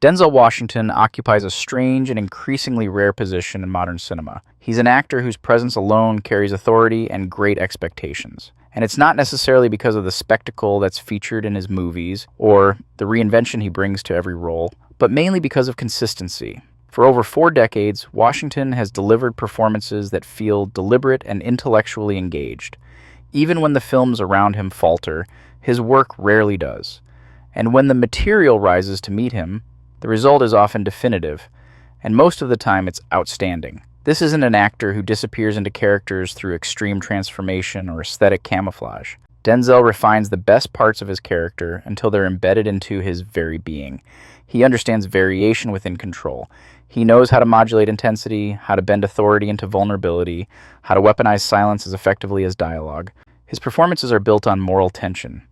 Denzel Washington occupies a strange and increasingly rare position in modern cinema. He's an actor whose presence alone carries authority and great expectations. And it's not necessarily because of the spectacle that's featured in his movies or the reinvention he brings to every role, but mainly because of consistency. For over 4 decades, Washington has delivered performances that feel deliberate and intellectually engaged. Even when the films around him falter, his work rarely does. And when the material rises to meet him, the result is often definitive, and most of the time it's outstanding. This isn't an actor who disappears into characters through extreme transformation or aesthetic camouflage. Denzel refines the best parts of his character until they're embedded into his very being. He understands variation within control. He knows how to modulate intensity, how to bend authority into vulnerability, how to weaponize silence as effectively as dialogue. His performances are built on moral tension.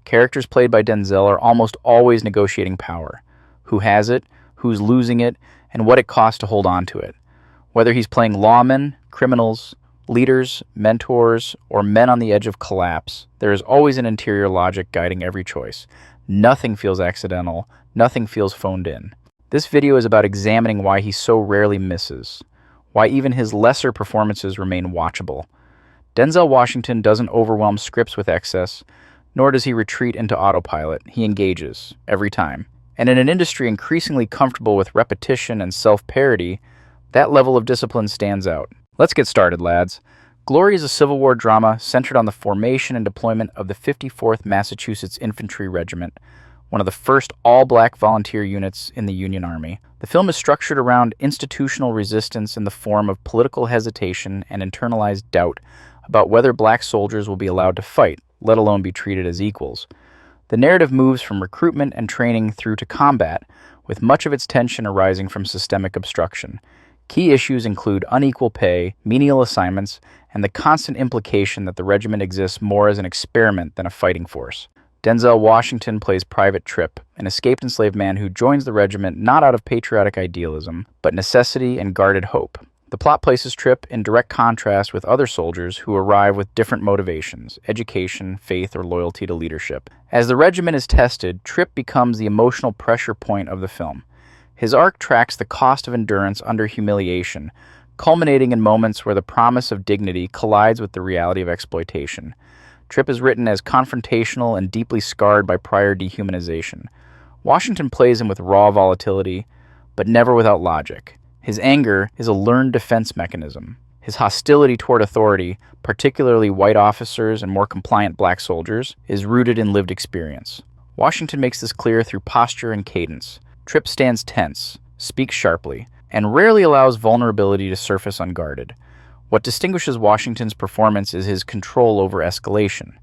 Characters played by Denzel are almost always negotiating power. Who has it, who's losing it, and what it costs to hold on to it. Whether he's playing lawmen, criminals, leaders, mentors, or men on the edge of collapse, there is always an interior logic guiding every choice. Nothing feels accidental, nothing feels phoned in. This video is about examining why he so rarely misses, why even his lesser performances remain watchable. Denzel Washington doesn't overwhelm scripts with excess, nor does he retreat into autopilot. He engages, every time. And in an industry increasingly comfortable with repetition and self-parody, that level of discipline stands out. Let's get started, lads. Glory is a Civil War drama centered on the formation and deployment of the 54th Massachusetts Infantry Regiment, one of the first all-black volunteer units in the Union Army. The film is structured around institutional resistance in the form of political hesitation and internalized doubt about whether black soldiers will be allowed to fight, let alone be treated as equals. The narrative moves from recruitment and training through to combat, with much of its tension arising from systemic obstruction. Key issues include unequal pay, menial assignments, and the constant implication that the regiment exists more as an experiment than a fighting force. Denzel Washington plays Private Tripp, an escaped enslaved man who joins the regiment not out of patriotic idealism, but necessity and guarded hope. The plot places Tripp in direct contrast with other soldiers who arrive with different motivations, education, faith, or loyalty to leadership. As the regiment is tested, Tripp becomes the emotional pressure point of the film. His arc tracks the cost of endurance under humiliation, culminating in moments where the promise of dignity collides with the reality of exploitation. Tripp is written as confrontational and deeply scarred by prior dehumanization. Washington plays him with raw volatility, but never without logic. His anger is a learned defense mechanism. His hostility toward authority, particularly white officers and more compliant black soldiers, is rooted in lived experience. Washington makes this clear through posture and cadence. Tripp stands tense, speaks sharply, and rarely allows vulnerability to surface unguarded. What distinguishes Washington's performance is his control over escalation.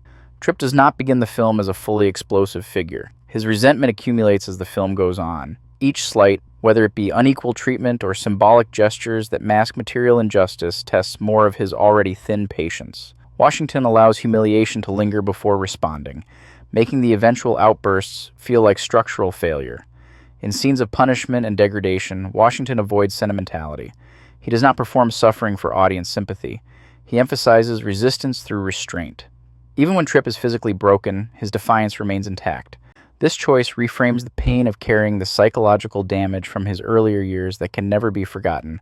Tripp does not begin the film as a fully explosive figure. His resentment accumulates as the film goes on. Each slight, whether it be unequal treatment or symbolic gestures that mask material injustice, tests more of his already thin patience. Washington allows humiliation to linger before responding, making the eventual outbursts feel like structural failure. In scenes of punishment and degradation, Washington avoids sentimentality. He does not perform suffering for audience sympathy. He emphasizes resistance through restraint. Even when Tripp is physically broken, his defiance remains intact. This choice reframes the pain of carrying the psychological damage from his earlier years that can never be forgotten.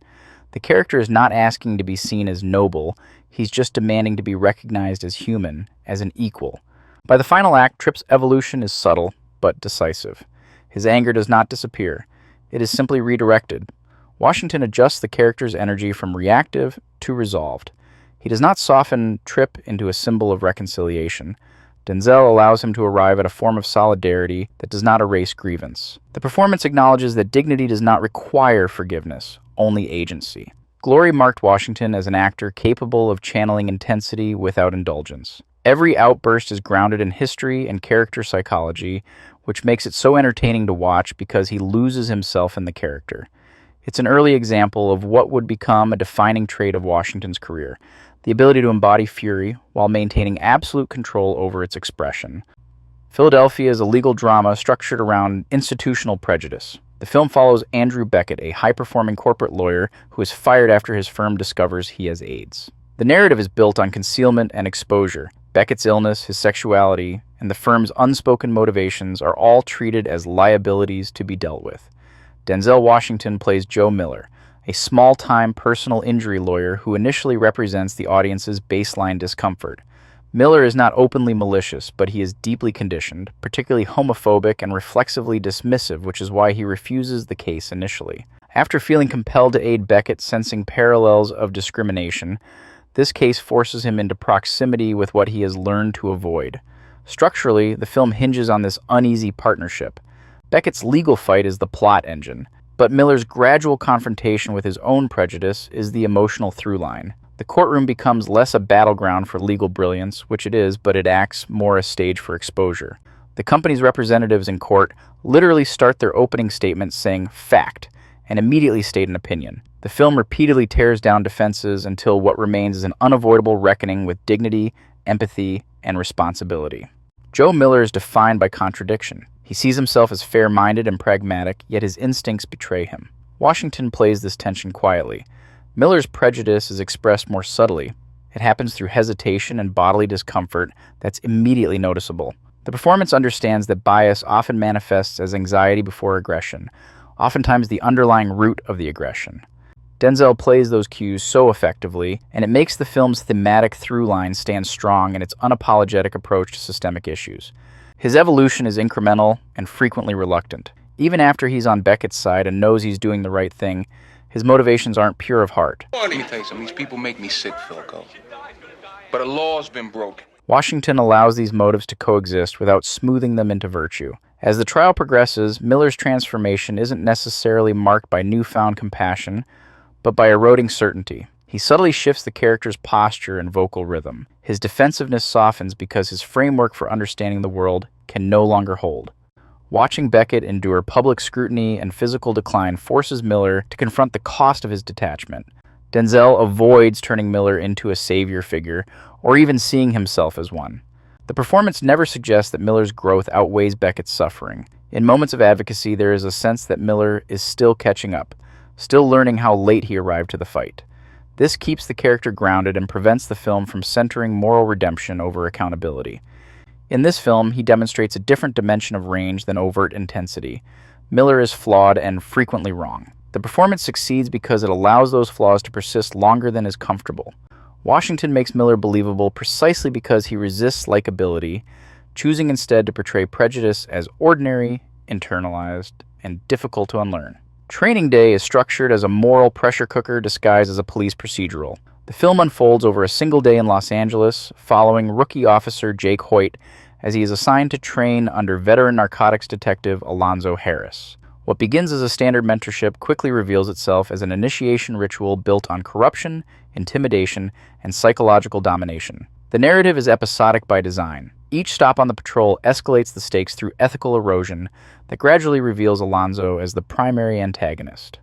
The character is not asking to be seen as noble, he's just demanding to be recognized as human, as an equal. By the final act, Tripp's evolution is subtle, but decisive. His anger does not disappear. It is simply redirected. Washington adjusts the character's energy from reactive to resolved. He does not soften Tripp into a symbol of reconciliation. Denzel allows him to arrive at a form of solidarity that does not erase grievance. The performance acknowledges that dignity does not require forgiveness, only agency. Glory marked Washington as an actor capable of channeling intensity without indulgence. Every outburst is grounded in history and character psychology, which makes it so entertaining to watch because he loses himself in the character. It's an early example of what would become a defining trait of Washington's career: the ability to embody fury while maintaining absolute control over its expression. Philadelphia is a legal drama structured around institutional prejudice. The film follows Andrew Beckett, a high-performing corporate lawyer who is fired after his firm discovers he has AIDS. The narrative is built on concealment and exposure. Beckett's illness, his sexuality, and the firm's unspoken motivations are all treated as liabilities to be dealt with. Denzel Washington plays Joe Miller, a small-time personal injury lawyer who initially represents the audience's baseline discomfort. Miller is not openly malicious, but he is deeply conditioned, particularly homophobic and reflexively dismissive, which is why he refuses the case initially. After feeling compelled to aid Beckett, sensing parallels of discrimination, this case forces him into proximity with what he has learned to avoid. Structurally, the film hinges on this uneasy partnership. Beckett's legal fight is the plot engine, but Miller's gradual confrontation with his own prejudice is the emotional through-line. The courtroom becomes less a battleground for legal brilliance, which it is, but it acts more a stage for exposure. The company's representatives in court literally start their opening statements saying "fact" and immediately state an opinion. The film repeatedly tears down defenses until what remains is an unavoidable reckoning with dignity, empathy, and responsibility. Joe Miller is defined by contradiction. He sees himself as fair-minded and pragmatic, yet his instincts betray him. Washington plays this tension quietly. Miller's prejudice is expressed more subtly. It happens through hesitation and bodily discomfort that's immediately noticeable. The performance understands that bias often manifests as anxiety before aggression, oftentimes the underlying root of the aggression. Denzel plays those cues so effectively, and it makes the film's thematic through-line stand strong in its unapologetic approach to systemic issues. His evolution is incremental and frequently reluctant. Even after he's on Beckett's side and knows he's doing the right thing, his motivations aren't pure of heart. Let me tell you something. These people make me sick, Philco. But a law's been broken. Washington allows these motives to coexist without smoothing them into virtue. As the trial progresses, Miller's transformation isn't necessarily marked by newfound compassion, but by eroding certainty. He subtly shifts the character's posture and vocal rhythm. His defensiveness softens because his framework for understanding the world can no longer hold. Watching Beckett endure public scrutiny and physical decline forces Miller to confront the cost of his detachment. Denzel avoids turning Miller into a savior figure or even seeing himself as one. The performance never suggests that Miller's growth outweighs Beckett's suffering. In moments of advocacy, there is a sense that Miller is still catching up, still learning how late he arrived to the fight. This keeps the character grounded and prevents the film from centering moral redemption over accountability. In this film, he demonstrates a different dimension of range than overt intensity. Miller is flawed and frequently wrong. The performance succeeds because it allows those flaws to persist longer than is comfortable. Washington makes Miller believable precisely because he resists likability, choosing instead to portray prejudice as ordinary, internalized, and difficult to unlearn. Training Day is structured as a moral pressure cooker disguised as a police procedural. The film unfolds over a single day in Los Angeles, following rookie officer Jake Hoyt as he is assigned to train under veteran narcotics detective Alonzo Harris. What begins as a standard mentorship quickly reveals itself as an initiation ritual built on corruption, intimidation, and psychological domination. The narrative is episodic by design. Each stop on the patrol escalates the stakes through ethical erosion that gradually reveals Alonzo as the primary antagonist.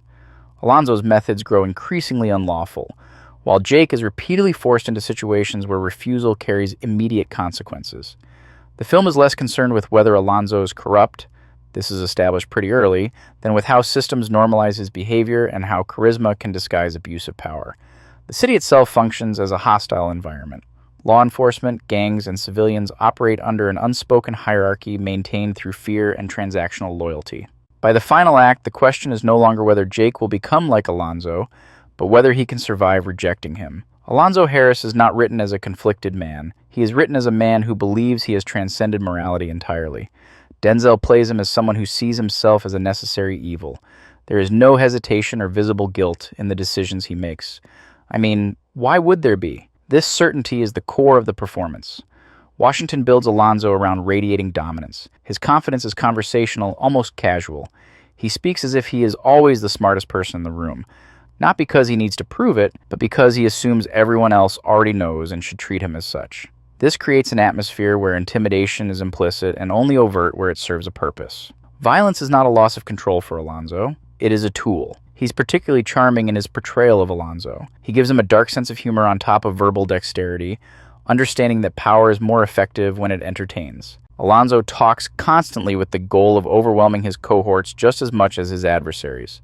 Alonzo's methods grow increasingly unlawful, while Jake is repeatedly forced into situations where refusal carries immediate consequences. The film is less concerned with whether Alonzo is corrupt, this is established pretty early, than with how systems normalize his behavior and how charisma can disguise abuse of power. The city itself functions as a hostile environment. Law enforcement, gangs, and civilians operate under an unspoken hierarchy maintained through fear and transactional loyalty. By the final act, the question is no longer whether Jake will become like Alonzo, but whether he can survive rejecting him. Alonzo Harris is not written as a conflicted man. He is written as a man who believes he has transcended morality entirely. Denzel plays him as someone who sees himself as a necessary evil. There is no hesitation or visible guilt in the decisions he makes. I mean, why would there be? This certainty is the core of the performance. Washington builds Alonzo around radiating dominance. His confidence is conversational, almost casual. He speaks as if he is always the smartest person in the room. Not because he needs to prove it, but because he assumes everyone else already knows and should treat him as such. This creates an atmosphere where intimidation is implicit and only overt where it serves a purpose. Violence is not a loss of control for Alonzo. It is a tool. He's particularly charming in his portrayal of Alonzo. He gives him a dark sense of humor on top of verbal dexterity, understanding that power is more effective when it entertains. Alonzo talks constantly with the goal of overwhelming his cohorts just as much as his adversaries.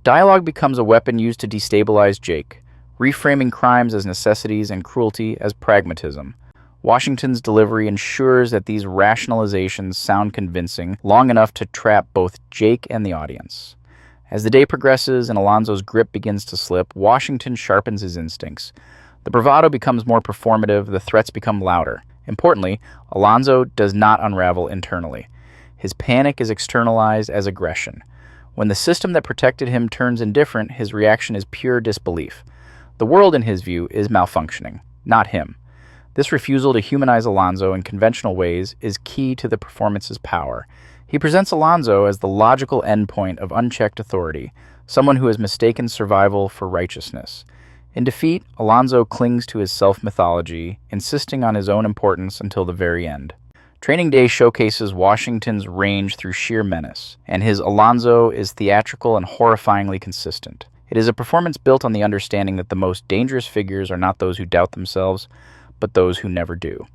Dialogue becomes a weapon used to destabilize Jake, reframing crimes as necessities and cruelty as pragmatism. Washington's delivery ensures that these rationalizations sound convincing long enough to trap both Jake and the audience. As the day progresses and Alonzo's grip begins to slip, Washington sharpens his instincts. The bravado becomes more performative, the threats become louder. Importantly, Alonzo does not unravel internally. His panic is externalized as aggression. When the system that protected him turns indifferent, his reaction is pure disbelief. The world, in his view, is malfunctioning, not him. This refusal to humanize Alonzo in conventional ways is key to the performance's power. He presents Alonzo as the logical endpoint of unchecked authority, someone who has mistaken survival for righteousness. In defeat, Alonzo clings to his self-mythology, insisting on his own importance until the very end. Training Day showcases Washington's range through sheer menace, and his Alonzo is theatrical and horrifyingly consistent. It is a performance built on the understanding that the most dangerous figures are not those who doubt themselves, but those who never do.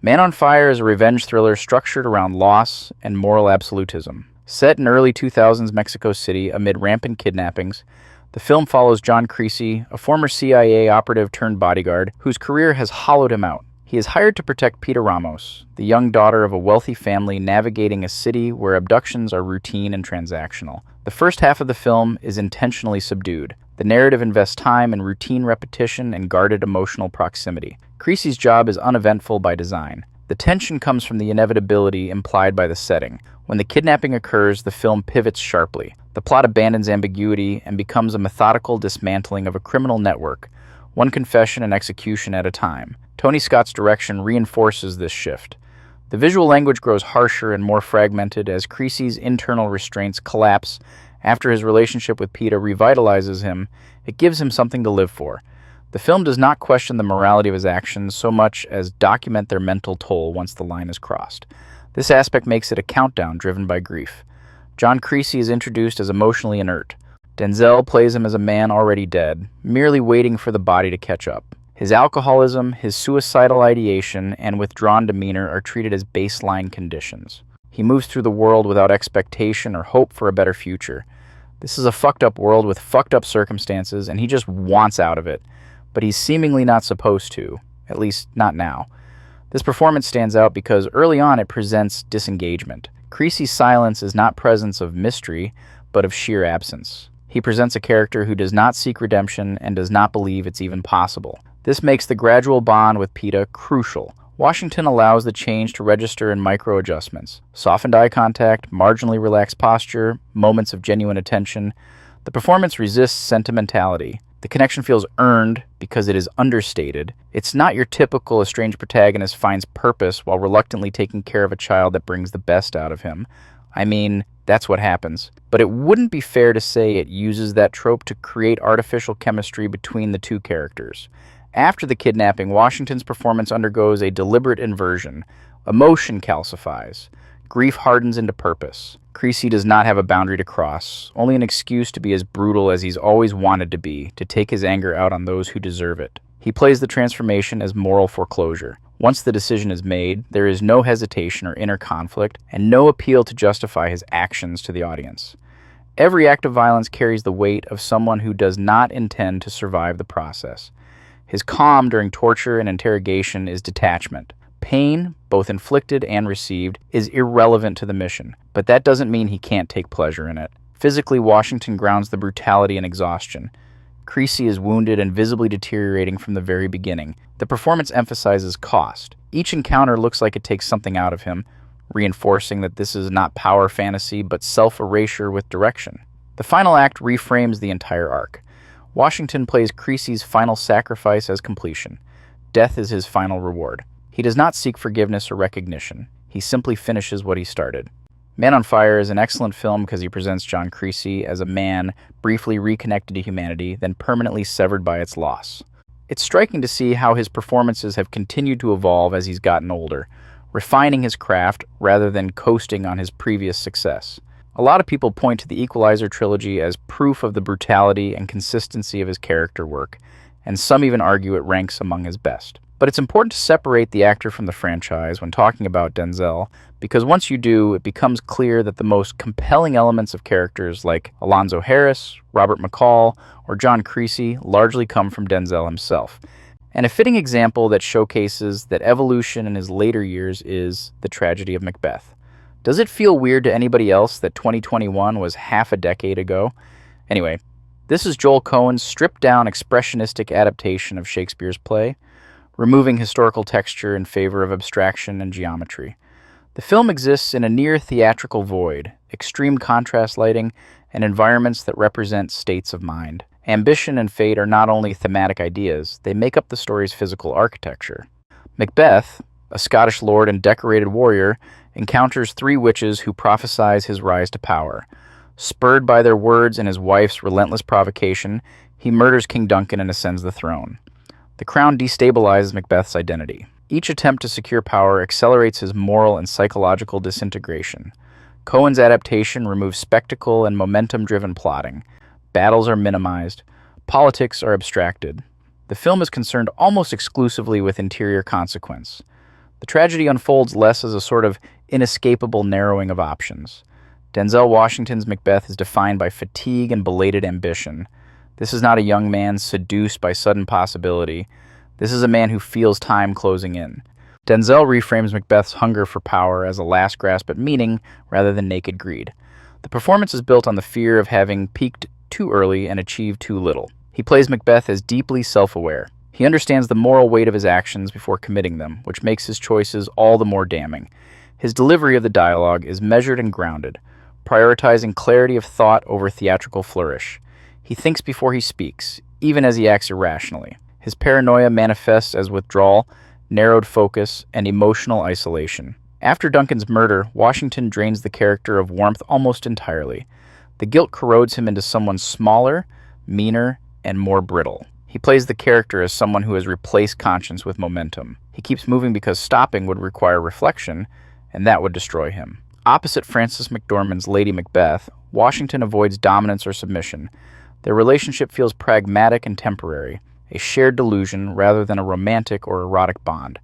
Man on Fire is a revenge thriller structured around loss and moral absolutism. Set in early 2000s Mexico City amid rampant kidnappings, the film follows John Creasy, a former CIA operative turned bodyguard, whose career has hollowed him out. He is hired to protect Pita Ramos, the young daughter of a wealthy family navigating a city where abductions are routine and transactional. The first half of the film is intentionally subdued. The narrative invests time in routine repetition and guarded emotional proximity. Creasy's job is uneventful by design. The tension comes from the inevitability implied by the setting. When the kidnapping occurs, the film pivots sharply. The plot abandons ambiguity and becomes a methodical dismantling of a criminal network, one confession and execution at a time. Tony Scott's direction reinforces this shift. The visual language grows harsher and more fragmented as Creasy's internal restraints collapse after his relationship with Pita revitalizes him. It gives him something to live for. The film does not question the morality of his actions so much as document their mental toll once the line is crossed. This aspect makes it a countdown driven by grief. John Creasy is introduced as emotionally inert. Denzel plays him as a man already dead, merely waiting for the body to catch up. His alcoholism, his suicidal ideation, and withdrawn demeanor are treated as baseline conditions. He moves through the world without expectation or hope for a better future. This is a fucked up world with fucked up circumstances, and he just wants out of it. But he's seemingly not supposed to, at least not now. This performance stands out because early on it presents disengagement. Creasy's silence is not presence of mystery, but of sheer absence. He presents a character who does not seek redemption and does not believe it's even possible. This makes the gradual bond with Pita crucial. Washington allows the change to register in micro-adjustments. Softened eye contact, marginally relaxed posture, moments of genuine attention. The performance resists sentimentality. The connection feels earned because it is understated. It's not your typical estranged protagonist finds purpose while reluctantly taking care of a child that brings the best out of him. I mean, that's what happens. But it wouldn't be fair to say it uses that trope to create artificial chemistry between the two characters. After the kidnapping, Washington's performance undergoes a deliberate inversion. Emotion calcifies. Grief hardens into purpose. Creasy does not have a boundary to cross, only an excuse to be as brutal as he's always wanted to be, to take his anger out on those who deserve it. He plays the transformation as moral foreclosure. Once the decision is made, there is no hesitation or inner conflict, and no appeal to justify his actions to the audience. Every act of violence carries the weight of someone who does not intend to survive the process. His calm during torture and interrogation is detachment. Pain, both inflicted and received, is irrelevant to the mission, but that doesn't mean he can't take pleasure in it. Physically, Washington grounds the brutality and exhaustion. Creasy is wounded and visibly deteriorating from the very beginning. The performance emphasizes cost. Each encounter looks like it takes something out of him, reinforcing that this is not power fantasy but self-erasure with direction. The final act reframes the entire arc. Washington plays Creasy's final sacrifice as completion. Death is his final reward. He does not seek forgiveness or recognition. He simply finishes what he started. Man on Fire is an excellent film because he presents John Creasy as a man briefly reconnected to humanity, then permanently severed by its loss. It's striking to see how his performances have continued to evolve as he's gotten older, refining his craft rather than coasting on his previous success. A lot of people point to the Equalizer trilogy as proof of the brutality and consistency of his character work, and some even argue it ranks among his best. But it's important to separate the actor from the franchise when talking about Denzel, because once you do, it becomes clear that the most compelling elements of characters like Alonzo Harris, Robert McCall, or John Creasy largely come from Denzel himself. And a fitting example that showcases that evolution in his later years is The Tragedy of Macbeth. Does it feel weird to anybody else that 2021 was half a decade ago? Anyway, this is Joel Coen's stripped-down expressionistic adaptation of Shakespeare's play, removing historical texture in favor of abstraction and geometry. The film exists in a near-theatrical void, extreme contrast lighting, and environments that represent states of mind. Ambition and fate are not only thematic ideas, they make up the story's physical architecture. Macbeth, a Scottish lord and decorated warrior, encounters three witches who prophesize his rise to power. Spurred by their words and his wife's relentless provocation, he murders King Duncan and ascends the throne. The crown destabilizes Macbeth's identity. Each attempt to secure power accelerates his moral and psychological disintegration. Coen's adaptation removes spectacle and momentum-driven plotting. Battles are minimized. Politics are abstracted. The film is concerned almost exclusively with interior consequence. The tragedy unfolds less as a sort of inescapable narrowing of options. Denzel Washington's Macbeth is defined by fatigue and belated ambition. This is not a young man seduced by sudden possibility. This is a man who feels time closing in. Denzel reframes Macbeth's hunger for power as a last grasp at meaning rather than naked greed. The performance is built on the fear of having peaked too early and achieved too little. He plays Macbeth as deeply self-aware. He understands the moral weight of his actions before committing them, which makes his choices all the more damning. His delivery of the dialogue is measured and grounded, prioritizing clarity of thought over theatrical flourish. He thinks before he speaks, even as he acts irrationally. His paranoia manifests as withdrawal, narrowed focus, and emotional isolation. After Duncan's murder, Washington drains the character of warmth almost entirely. The guilt corrodes him into someone smaller, meaner, and more brittle. He plays the character as someone who has replaced conscience with momentum. He keeps moving because stopping would require reflection, and that would destroy him. Opposite Frances McDormand's Lady Macbeth, Washington avoids dominance or submission. Their relationship feels pragmatic and temporary, a shared delusion rather than a romantic or erotic bond.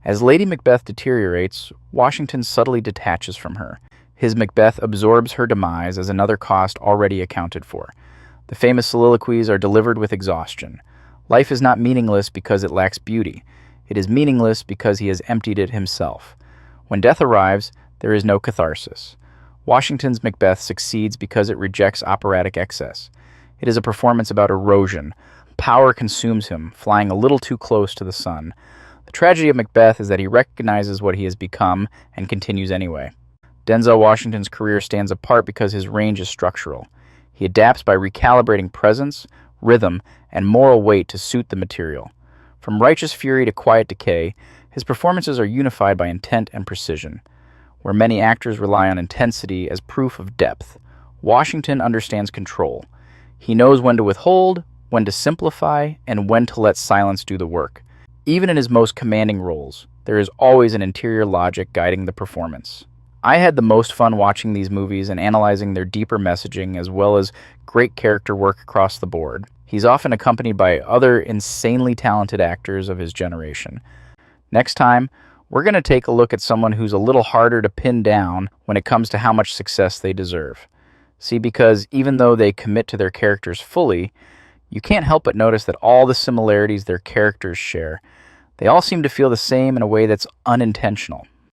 As Lady Macbeth deteriorates, Washington subtly detaches from her. His Macbeth absorbs her demise as another cost already accounted for. The famous soliloquies are delivered with exhaustion. Life is not meaningless because it lacks beauty. It is meaningless because he has emptied it himself. When death arrives, there is no catharsis. Washington's Macbeth succeeds because it rejects operatic excess. It is a performance about erosion. Power consumes him, flying a little too close to the sun. The tragedy of Macbeth is that he recognizes what he has become and continues anyway. Denzel Washington's career stands apart because his range is structural. He adapts by recalibrating presence, rhythm, and moral weight to suit the material. From righteous fury to quiet decay, his performances are unified by intent and precision. Where many actors rely on intensity as proof of depth, Washington understands control. He knows when to withhold, when to simplify, and when to let silence do the work. Even in his most commanding roles, there is always an interior logic guiding the performance. I had the most fun watching these movies and analyzing their deeper messaging as well as great character work across the board. He's often accompanied by other insanely talented actors of his generation. Next time, we're going to take a look at someone who's a little harder to pin down when it comes to how much success they deserve. See, because even though they commit to their characters fully, you can't help but notice that all the similarities their characters share, they all seem to feel the same in a way that's unintentional.